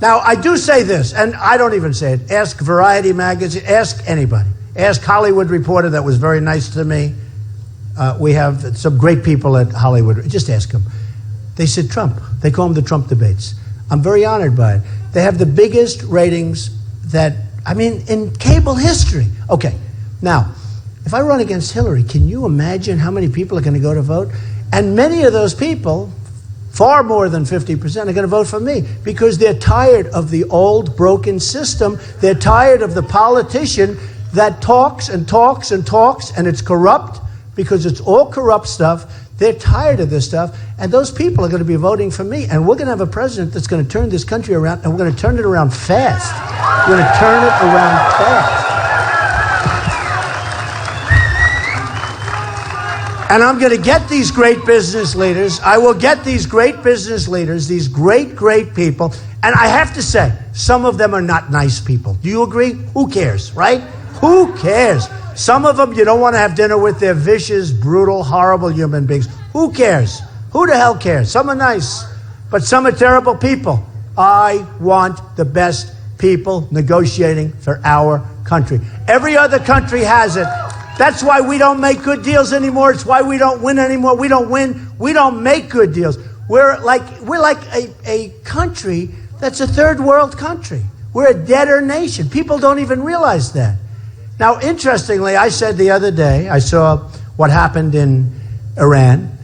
Now, I do say this, and I don't even say it. Ask Variety magazine, ask anybody. Ask Hollywood Reporter, that was very nice to me. We have some great people at Hollywood. Just ask them. They said Trump. They call them the Trump debates. I'm very honored by it. They have the biggest ratings in cable history. Okay, now, if I run against Hillary, can you imagine how many people are going to go to vote? And many of those people, far more than 50%, are going to vote for me because they're tired of the old broken system. They're tired of the politician that talks and talks and talks, and it's corrupt because it's all corrupt stuff. They're tired of this stuff, and those people are going to be voting for me. And we're going to have a president that's going to turn this country around, and we're going to turn it around fast. We're going to turn it around fast. And I'm going to get these great business leaders. I will get these great business leaders, these great, great people. And I have to say, some of them are not nice people. Do you agree? Who cares, right? Who cares? Some of them you don't want to have dinner with. They're vicious, brutal, horrible human beings. Who cares? Who the hell cares? Some are nice, but some are terrible people. I want the best people negotiating for our country. Every other country has it. That's why we don't make good deals anymore. It's why we don't win anymore. We don't win. We don't make good deals. We're like a country that's a third world country. We're a debtor nation. People don't even realize that. Now, interestingly, I said the other day, I saw what happened in Iran,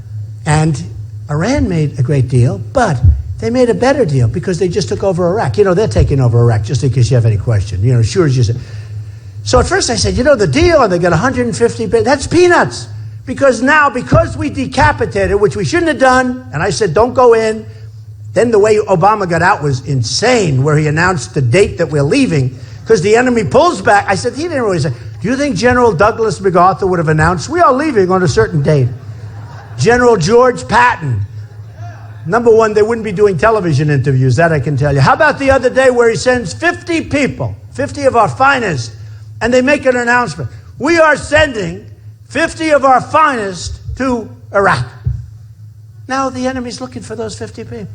and Iran made a great deal, but they made a better deal because they just took over Iraq. You know, they're taking over Iraq, just in case you have any question. You know, sure as you say. So at first I said, the deal, and they got 150 billion. That's peanuts. Because we decapitated, which we shouldn't have done, and I said, don't go in. Then the way Obama got out was insane, where he announced the date that we're leaving, because the enemy pulls back. I said, he didn't really say, do you think General Douglas MacArthur would have announced, we are leaving on a certain date? General George Patton. Number one, they wouldn't be doing television interviews, that I can tell you. How about the other day where he sends 50 people, 50 of our finest, and they make an announcement. We are sending 50 of our finest to Iraq. Now the enemy's looking for those 50 people.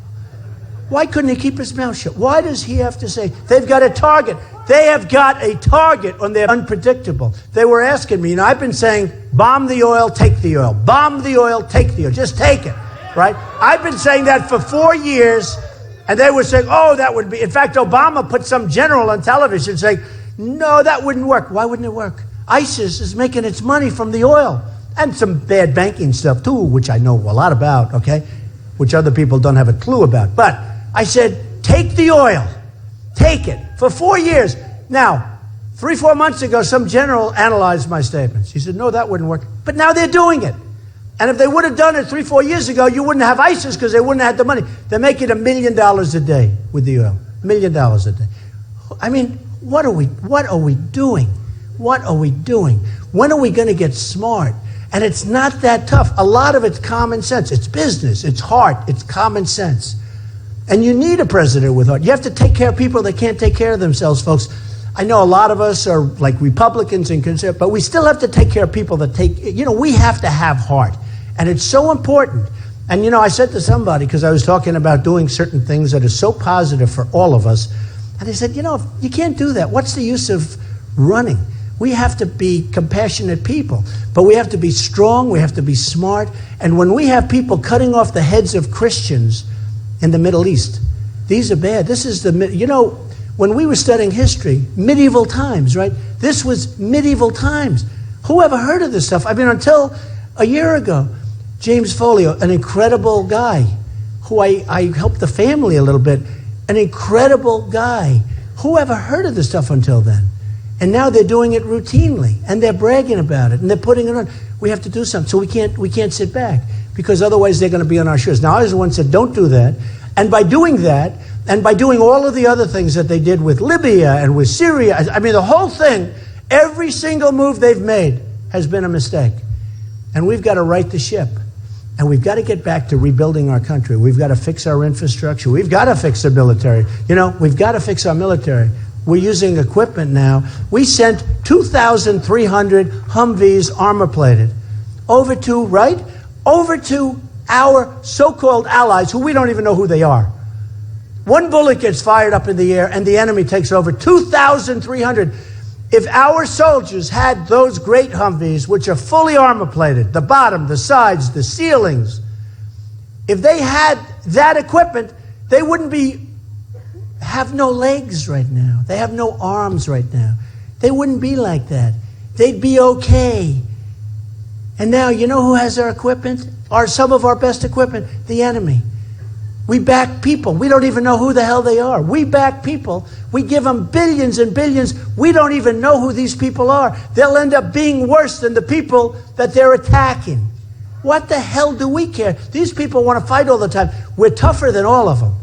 Why couldn't he keep his mouth shut? Why does he have to say, they've got a target? They have got a target on their unpredictable. They were asking me, I've been saying, bomb the oil, take the oil. Bomb the oil, take the oil. Just take it, right? I've been saying that for 4 years, and they were saying, that would be. In fact, Obama put some general on television saying, no, that wouldn't work. Why wouldn't it work? ISIS is making its money from the oil and some bad banking stuff too, which I know a lot about, okay, which other people don't have a clue about. But I said, take the oil. Take it. For 4 years. Now, 3-4 months ago, some general analyzed my statements. He said, no, that wouldn't work. But now they're doing it. And if they would have done it 3-4 years ago, you wouldn't have ISIS because they wouldn't have had the money. They're making $1 million a day with the oil. $1 million a day. I mean, what are we doing? What are we doing? When are we going to get smart? And it's not that tough. A lot of it's common sense. It's business. It's heart. It's common sense. And you need a president with heart. You have to take care of people that can't take care of themselves, folks. I know a lot of us are like Republicans and conservatives, but we still have to take care of people that we have to have heart. And it's so important. And, I said to somebody, because I was talking about doing certain things that are so positive for all of us, and I said, if you can't do that, what's the use of running? We have to be compassionate people, but we have to be strong, we have to be smart. And when we have people cutting off the heads of Christians in the Middle East, these are bad. This is when we were studying history, medieval times, right? This was medieval times. Who ever heard of this stuff? I mean, until a year ago. James Folio, an incredible guy who I helped the family a little bit, an incredible guy. Who ever heard of this stuff until then? And now they're doing it routinely, and they're bragging about it, and they're putting it on. We have to do something, so we can't sit back, because otherwise they're going to be on our shores. Now, I was the one who said, don't do that. And by doing that, and by doing all of the other things that they did with Libya and with Syria, I mean, the whole thing, every single move they've made has been a mistake. And we've got to right the ship. And we've got to get back to rebuilding our country. We've got to fix our infrastructure. We've got to fix the military. We've got to fix our military. We're using equipment now. We sent 2,300 Humvees armor-plated over to our so-called allies, who we don't even know who they are. One bullet gets fired up in the air, and the enemy takes over 2,300. If our soldiers had those great Humvees, which are fully armor-plated, the bottom, the sides, the ceilings, if they had that equipment, they wouldn't have no legs right now. They have no arms right now. They wouldn't be like that. They'd be okay. And now, who has our equipment? Some of our best equipment? The enemy. We back people. We don't even know who the hell they are. We back people. We give them billions and billions. We don't even know who these people are. They'll end up being worse than the people that they're attacking. What the hell do we care? These people want to fight all the time. We're tougher than all of them.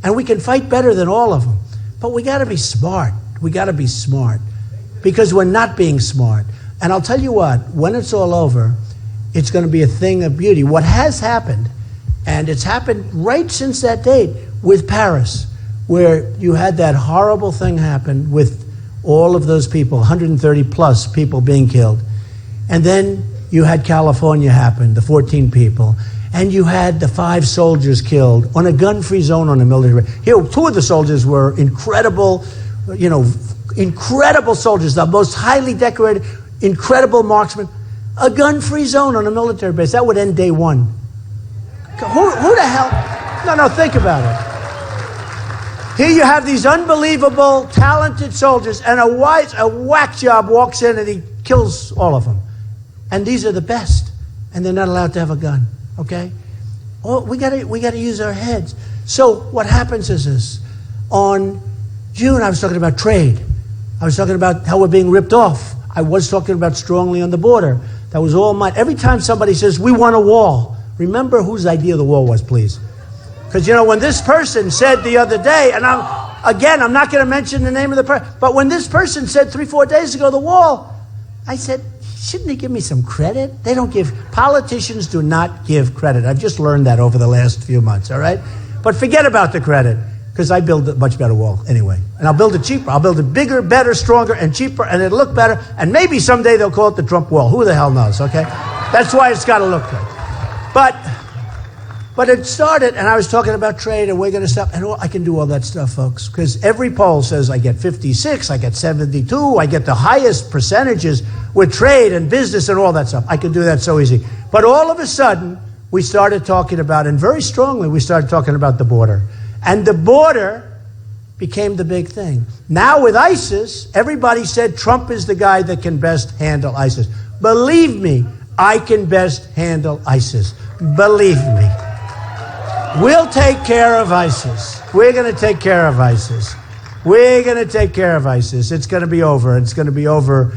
And we can fight better than all of them. But we got to be smart. We got to be smart. Because we're not being smart. And I'll tell you what, when it's all over, it's going to be a thing of beauty. What has happened, and it's happened right since that date with Paris, where you had that horrible thing happen with all of those people, 130 plus people being killed. And then you had California happen, the 14 people. And you had the 5 soldiers killed on a gun-free zone on a military base. Here, 2 of the soldiers were incredible, incredible soldiers, the most highly decorated, incredible marksmen. A gun-free zone on a military base, that would end day 1. Who the hell? No, think about it. Here you have these unbelievable, talented soldiers, and a whack job walks in and he kills all of them. And these are the best, and they're not allowed to have a gun. Okay? Well, we got to use our heads. So what happens is this. On June, I was talking about trade. I was talking about how we're being ripped off. I was talking about strongly on the border. That was all mine. Every time somebody says, we want a wall, remember whose idea the wall was, please. Because, when this person said the other day, and I'm not going to mention the name of the person, but when this person said 3-4 days ago, the wall, I said, shouldn't he give me some credit? Politicians do not give credit. I've just learned that over the last few months, all right? But forget about the credit, because I build a much better wall anyway. And I'll build it cheaper. I'll build it bigger, better, stronger, and cheaper, and it'll look better. And maybe someday they'll call it the Trump wall. Who the hell knows, okay? That's why it's got to look good. But it started, and I was talking about trade, and we're going to stop. And I can do all that stuff, folks, because every poll says I get 56, I get 72, I get the highest percentages with trade and business and all that stuff. I can do that so easy. But all of a sudden, we started talking about, and very strongly, we started talking about the border. And the border became the big thing. Now with ISIS, everybody said Trump is the guy that can best handle ISIS. Believe me, I can best handle ISIS. Believe me. We'll take care of ISIS. We're going to take care of ISIS. We're going to take care of ISIS. It's going to be over. It's going to be over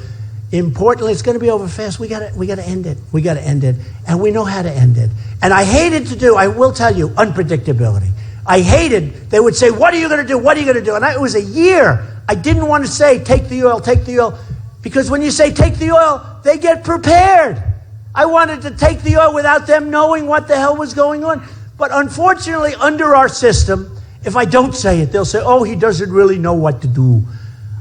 Importantly, it's going to be over fast. We got to end it. We got to end it. And we know how to end it. And I hated to do, I will tell you, unpredictability. I hated, they would say, what are you going to do? What are you going to do? And it was a year. I didn't want to say, take the oil, take the oil. Because when you say take the oil, they get prepared. I wanted to take the oil without them knowing what the hell was going on. But unfortunately, under our system, if I don't say it, they'll say, oh, he doesn't really know what to do.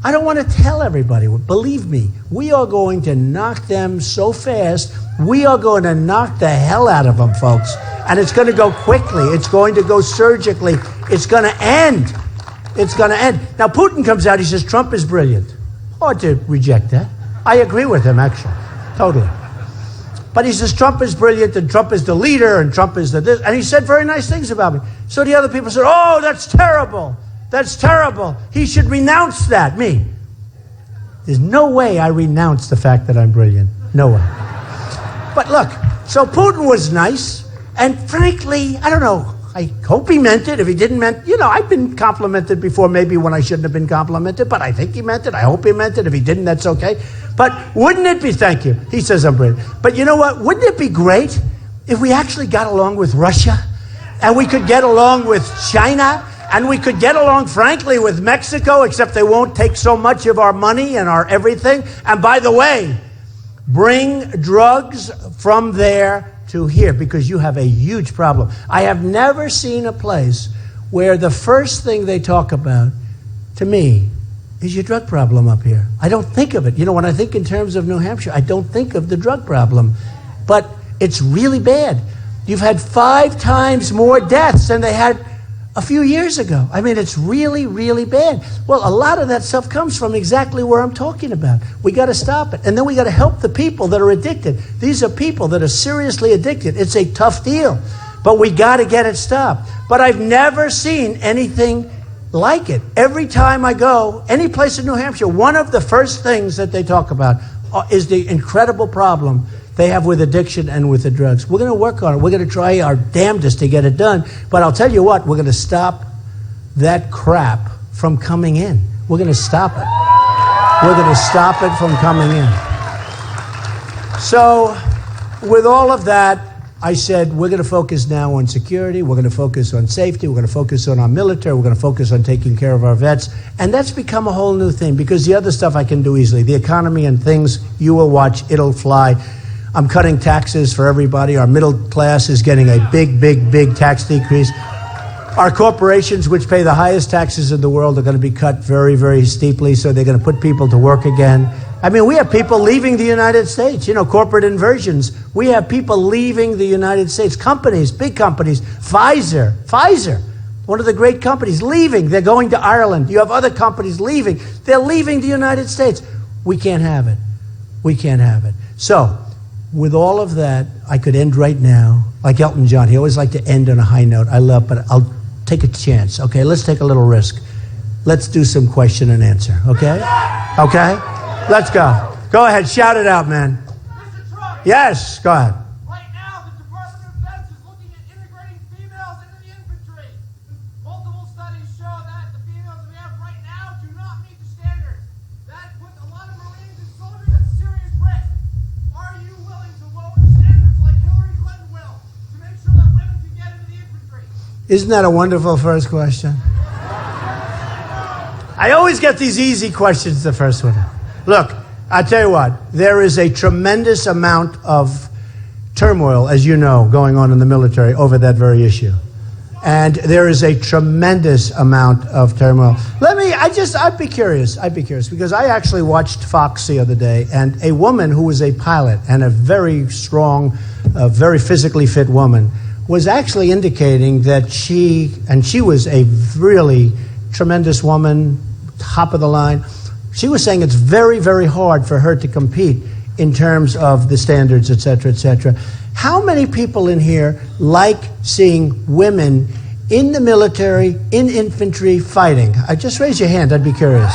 I don't want to tell everybody. Believe me, we are going to knock them so fast. We are going to knock the hell out of them, folks. And it's going to go quickly. It's going to go surgically. It's going to end. It's going to end. Now, Putin comes out. He says, Trump is brilliant. Hard to reject that. I agree with him, actually. Totally. But he says, Trump is brilliant, and Trump is the leader, and Trump is the this. And he said very nice things about me. So the other people said, oh, that's terrible. That's terrible. He should renounce that. Me. There's no way I renounce the fact that I'm brilliant. No way. But look, so Putin was nice. And frankly, I don't know. I hope he meant it. If he didn't meant, I've been complimented before, maybe when I shouldn't have been complimented, but I think he meant it. I hope he meant it. If he didn't, that's okay. But wouldn't it be, thank you. He says I'm brilliant. But you know what? Wouldn't it be great if we actually got along with Russia and we could get along with China and we could get along, frankly, with Mexico, except they won't take so much of our money and our everything. And by the way, bring drugs from there to here, because you have a huge problem. I have never seen a place where the first thing they talk about, to me, is your drug problem up here. I don't think of it. When I think in terms of New Hampshire, I don't think of the drug problem. But it's really bad. You've had 5 times more deaths than they had a few years ago. I mean, it's really, really bad. Well, a lot of that stuff comes from exactly where I'm talking about. We got to stop it. And then we got to help the people that are addicted. These are people that are seriously addicted. It's a tough deal, but we got to get it stopped. But I've never seen anything like it. Every time I go, any place in New Hampshire, one of the first things that they talk about is the incredible problem they have with addiction and with the drugs. We're going to work on it. We're going to try our damnedest to get it done. But I'll tell you what, we're going to stop that crap from coming in. We're going to stop it. We're going to stop it from coming in. So with all of that, I said, we're going to focus now on security. We're going to focus on safety. We're going to focus on our military. We're going to focus on taking care of our vets. And that's become a whole new thing, because the other stuff I can do easily. The economy and things, you will watch. It'll fly. I'm cutting taxes for everybody. Our middle class is getting a big, big, big tax decrease. Our corporations, which pay the highest taxes in the world, are going to be cut very, very steeply, so they're going to put people to work again. I mean, we have people leaving the United States, corporate inversions. We have people leaving the United States. Companies, big companies, Pfizer, one of the great companies, leaving. They're going to Ireland. You have other companies leaving. They're leaving the United States. We can't have it. We can't have it. So, with all of that, I could end right now, like Elton John. He always liked to end on a high note. I love, but I'll take a chance. Okay, let's take a little risk. Let's do some question and answer, okay? Okay? Let's go. Go ahead, shout it out, man. Mr. Trump. Yes, go ahead. Right now, the Department of Defense is looking at integrating females into the infantry. Multiple studies show that the females we have right now do not meet the standards. That puts a lot of Marines and soldiers at serious risk. Are you willing to lower the standards like Hillary Clinton will to make sure that women can get into the infantry? Isn't that a wonderful first question? I always get these easy questions, the first one. Look, I'll tell you what, there is a tremendous amount of turmoil, as you know, going on in the military over that very issue. And there is a tremendous amount of turmoil. I'd be curious, because I actually watched Fox the other day, and a woman who was a pilot and a very strong, very physically fit woman was actually indicating that she was a really tremendous woman, top of the line. She was saying it's very, very hard for her to compete in terms of the standards, et cetera, et cetera. How many people in here like seeing women in the military, in infantry, fighting? Just raise your hand, I'd be curious.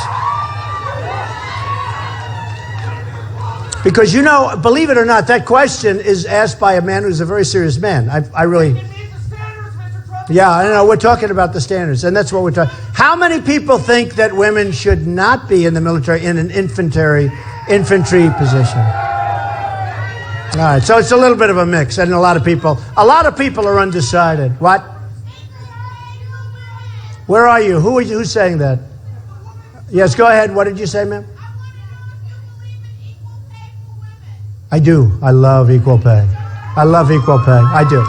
Because, believe it or not, that question is asked by a man who's a very serious man. I really... It needs the standards, Mr. Trump. Yeah, I know. We're talking about the standards, and that's what we're talking. How many people think that women should not be in the military, in an infantry, infantry position. All right, so it's a little bit of a mix, and a lot of people are undecided. What? Where are you? Who's saying that? Yes, go ahead. What did you say, ma'am? I do. I love equal pay. I love equal pay. I do.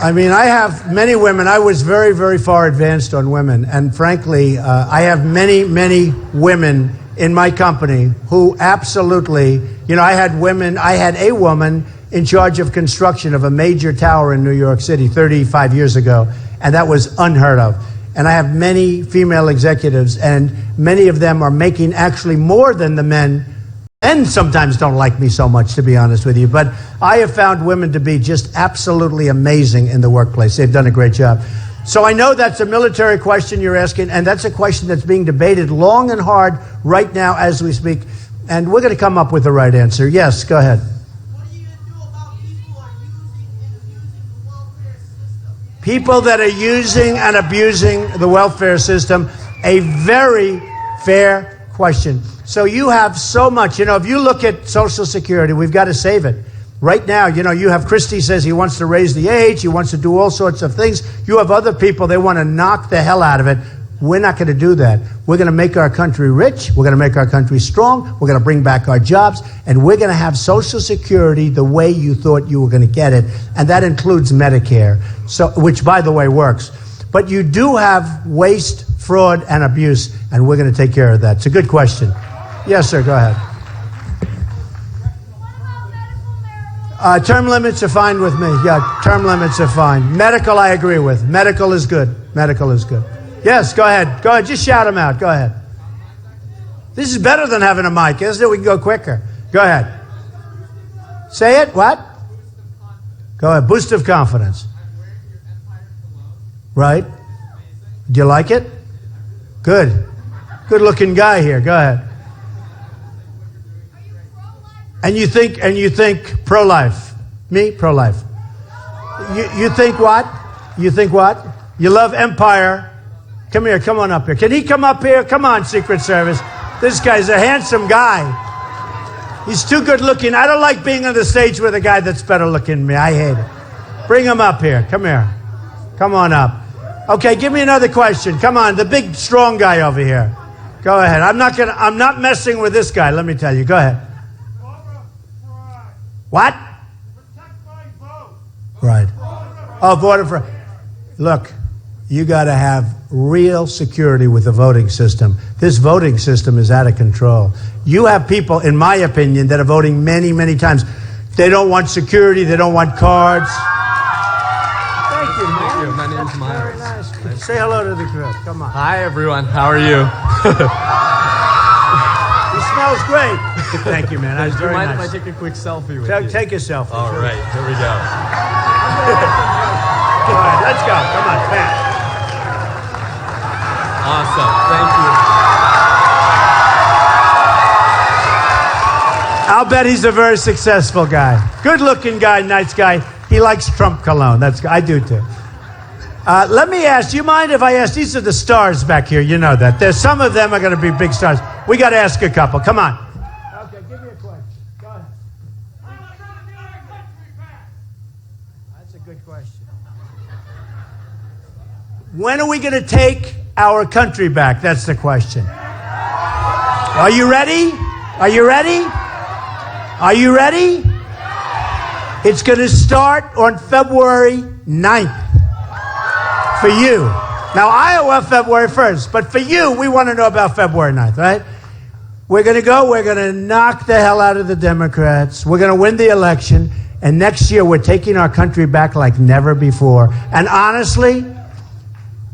I mean, I have many women. I was very, very far advanced on women. And frankly, I have many, many women in my company who absolutely, I had a woman in charge of construction of a major tower in New York City 35 years ago. And that was unheard of. And I have many female executives, and many of them are making actually more than the men. Men sometimes don't like me so much, to be honest with you. But I have found women to be just absolutely amazing in the workplace. They've done a great job. So I know that's a military question you're asking, and that's a question that's being debated long and hard right now as we speak. And we're going to come up with the right answer. Yes, go ahead. What are you going to do about people who are using and abusing the welfare system? People that are using and abusing the welfare system, a very fair question. So you have so much, if you look at Social Security, we've got to save it. Right now, you have Christie says he wants to raise the age, he wants to do all sorts of things. You have other people, they want to knock the hell out of it. We're not going to do that. We're going to make our country rich, we're going to make our country strong, we're going to bring back our jobs, and we're going to have Social Security the way you thought you were going to get it, and that includes Medicare, which, by the way, works. But you do have waste, fraud, and abuse, and we're going to take care of that. It's a good question. Yes, sir, go ahead. Term limits are fine with me. Yeah, term limits are fine. Medical, I agree with. Medical is good. Medical is good. Yes, go ahead. Go ahead. Just shout them out. Go ahead. This is better than having a mic, isn't it? We can go quicker. Go ahead. Say it. What? Go ahead. Boost of confidence. Right. Do you like it? Good. Good looking guy here. Go ahead. And you think pro-life. Me? Pro-life. You think what? You think what? You love empire. Come here, come on up here. Can he come up here? Come on, Secret Service. This guy's a handsome guy. He's too good looking. I don't like being on the stage with a guy that's better looking than me. I hate it. Bring him up here. Come here. Come on up. Okay, give me another question. Come on, the big strong guy over here. Go ahead. I'm not messing with this guy, let me tell you. Go ahead. What? Protect my vote. Right. Oh, voter fraud. Look, you got to have real security with the voting system. This voting system is out of control. You have people, in my opinion, that are voting many, many times. They don't want security. They don't want cards. Thank you, man. Thank you. My name's Miles. Very nice. Say hello to the group. Come on. Hi, everyone. How are you? He smells great. Thank you, man. That was very Mind nice. if I take a quick selfie with you? Take a selfie. All right, here we go. All right, let's go. Come on, fast. Awesome. Thank you. I'll bet he's a very successful guy. Good-looking guy, nice guy. He likes Trump cologne. I do too. Let me ask, do you mind if I ask, these are the stars back here, you know that. There's some of them are going to be big stars. We got to ask a couple. Come on. Okay, give me a question. Go ahead. That's a good question. When are we going to take our country back? That's the question. Are you ready? Are you ready? Are you ready? It's going to start on February 9th. For you. Now, Iowa, February 1st. But for you, we want to know about February 9th, right? We're going to knock the hell out of the Democrats. We're going to win the election. And next year, we're taking our country back like never before. And honestly,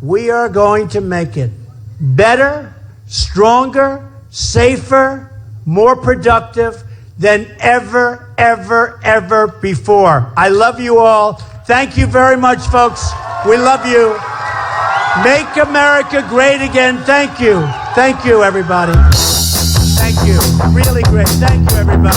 we are going to make it better, stronger, safer, more productive than ever, ever, ever before. I love you all. Thank you very much, folks. We love you. Make America great again. Thank you. Thank you, everybody. Thank you. Really great. Thank you, everybody.